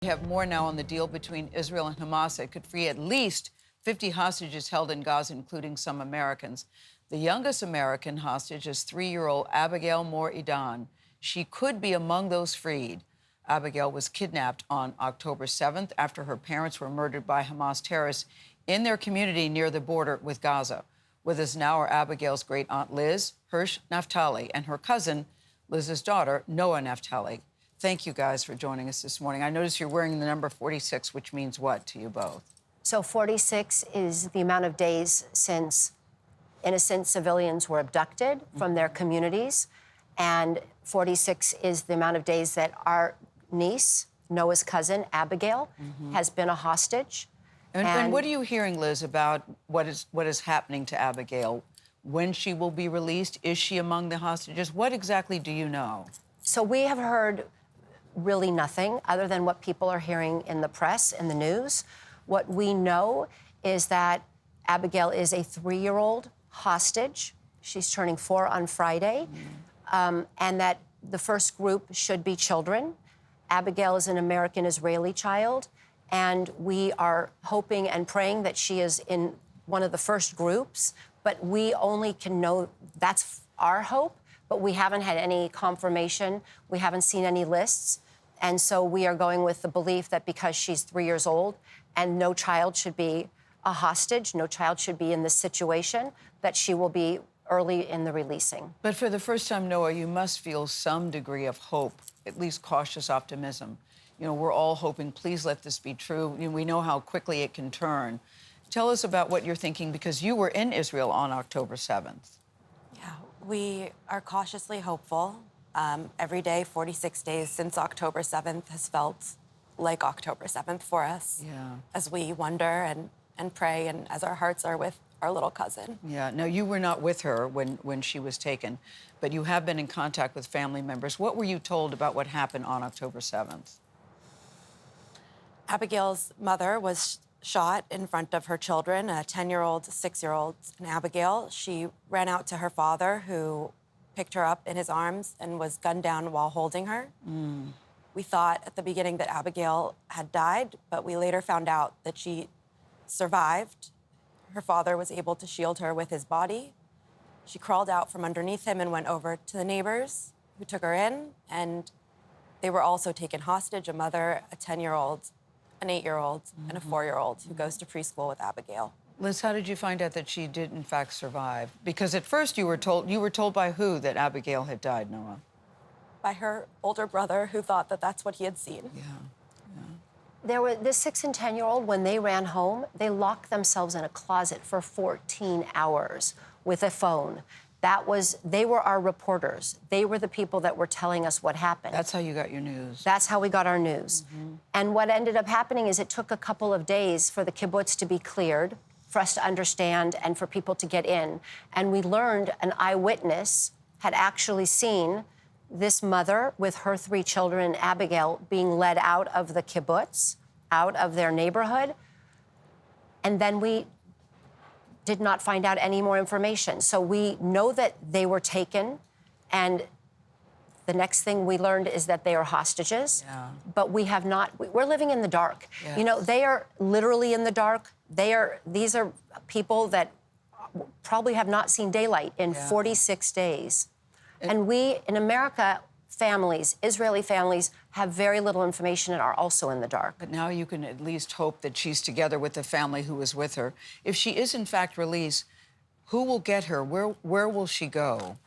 We have more now on the deal between Israel and Hamas that could free at least 50 hostages held in Gaza, including some Americans. The youngest American hostage is 3-year-old Abigail Mor Edan. She could be among those freed. Abigail was kidnapped on October 7th after her parents were murdered by Hamas terrorists in their community near the border with Gaza. With us now are Abigail's great-aunt Liz, Hirsh, Naftali, and her cousin, Liz's daughter, Noah Naftali. Thank you guys for joining us this morning. I notice you're wearing the number 46, which means what to you both? So 46 is the amount of days since innocent civilians were abducted from their communities. And 46 is the amount of days that our niece, Noah's cousin, Abigail, has been a hostage. And what are you hearing, Liz, about what is happening to Abigail? When she will be released? Is she among the hostages? What exactly do you know? So we have heard really nothing other than what people are hearing in the press and the news. What we know is that Abigail is a 3-year-old hostage. She's turning 4 on Friday, and that the first group should be children. Abigail is an American-Israeli child, and we are hoping and praying that she is in one of the first groups, but we only can know that's our hope. But we haven't had any confirmation. We haven't seen any lists. And so we are going with the belief that because she's 3 years old and no child should be a hostage, no child should be in this situation, that she will be early in the releasing. But for the first time, Noah, you must feel some degree of hope, at least cautious optimism. You know, we're all hoping, please let this be true. You know, we know how quickly it can turn. Tell us about what you're thinking, because you were in Israel on October 7th. Yeah, we are cautiously hopeful. Every day, 46 days since October 7th has felt like October 7th for us. Yeah. As we wonder and pray, and as our hearts are with our little cousin. Yeah. Now, you were not with her when she was taken, but you have been in contact with family members. What were you told about what happened on October 7th? Abigail's mother was shot in front of her children, a 10-year-old, 6-year-old, and Abigail. She ran out to her father, who picked her up in his arms and was gunned down while holding her. We thought at the beginning that Abigail had died, but we later found out that she survived. Her father was able to shield her with his body. She crawled out from underneath him and went over to the neighbors, who took her in, and they were also taken hostage, a mother, a 10-year-old, an 8-year-old, and a 4-year-old who goes to preschool with Abigail. Liz, how did you find out that she did, in fact, survive? Because at first you were told by who that Abigail had died, Noah? By her older brother, who thought that that's what he had seen. Yeah. There were this 6 and 10-year-old, when they ran home, they locked themselves in a closet for 14 hours with a phone. They were our reporters. They were the people that were telling us what happened. That's how you got your news. That's how we got our news. And what ended up happening is it took a couple of days for the kibbutz to be cleared, for us to understand, and for people to get in. And we learned an eyewitness had actually seen this mother with her 3 children, Abigail, being led out of the kibbutz, out of their neighborhood. And then we did not find out any more information. So we know that they were taken, and the next thing we learned is that they are hostages. Yeah. But we have not, we're living in the dark. Yes. You know, they are literally in the dark. These are people that probably have not seen daylight in 46 days. And we, in America, families, Israeli families, have very little information and are also in the dark. But now you can at least hope that she's together with the family who was with her. If she is, in fact, released, who will get her? Where will she go?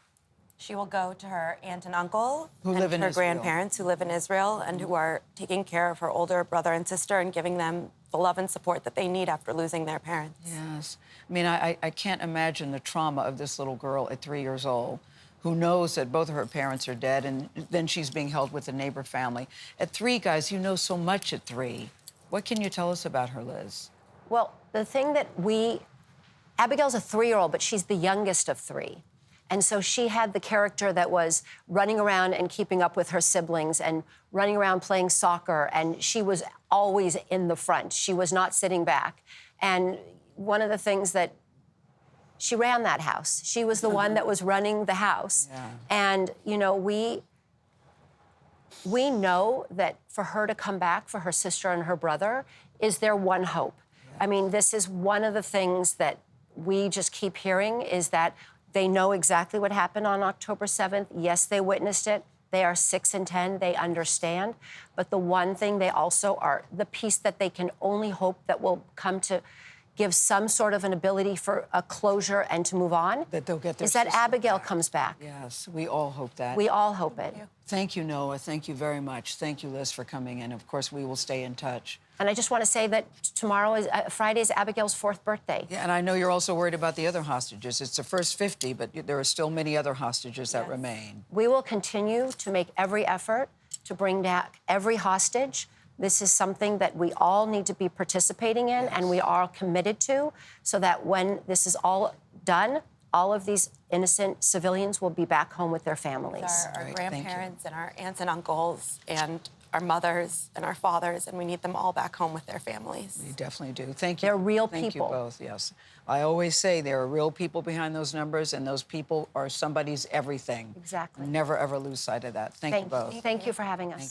She will go to her aunt and uncle Who and live in her Israel. grandparents who live in Israel and who are taking care of her older brother and sister and giving them the love and support that they need after losing their parents. Yes. I mean, I can't imagine the trauma of this little girl at 3 years old, who knows that both of her parents are dead, and then she's being held with a neighbor family. At 3, guys, you know so much at 3. What can you tell us about her, Liz? Well, the thing that Abigail's a 3-year-old, but she's the youngest of 3. And so she had the character that was running around and keeping up with her siblings and running around playing soccer, and she was always in the front. She was not sitting back. And one of the things that she ran that house. She was the one that was running the house. Yeah. And, you know, We know that for her to come back, for her sister and her brother, is their one hope. I mean, this is one of the things that we just keep hearing, is that they know exactly what happened on October 7th. Yes, they witnessed it. They are 6 and 10. They understand. But the one thing they also are, the piece that they can only hope that will come to give some sort of an ability for a closure and to move on, That they'll get their is that sister Abigail back. comes back. Yes, we all hope that. We all hope it. Thank you, Noah. Thank you very much. Thank you, Liz, for coming in. Of course, we will stay in touch. And I just want to say that tomorrow is Friday is Abigail's 4th birthday. Yeah, and I know you're also worried about the other hostages. It's the first 50, but there are still many other hostages that remain. We will continue to make every effort to bring back every hostage. This is something that we all need to be participating in, and we are committed to, so that when this is all done, all of these innocent civilians will be back home with their families. Our Great, thank you. grandparents and our aunts and uncles and our mothers and our fathers, and we need them all back home with their families. We definitely do. Thank you. They're real Thank people. you both, yes. I always say there are real people behind those numbers, and those people are somebody's everything. Exactly. Never, ever lose sight of that. Thank you both. Thank you for having us.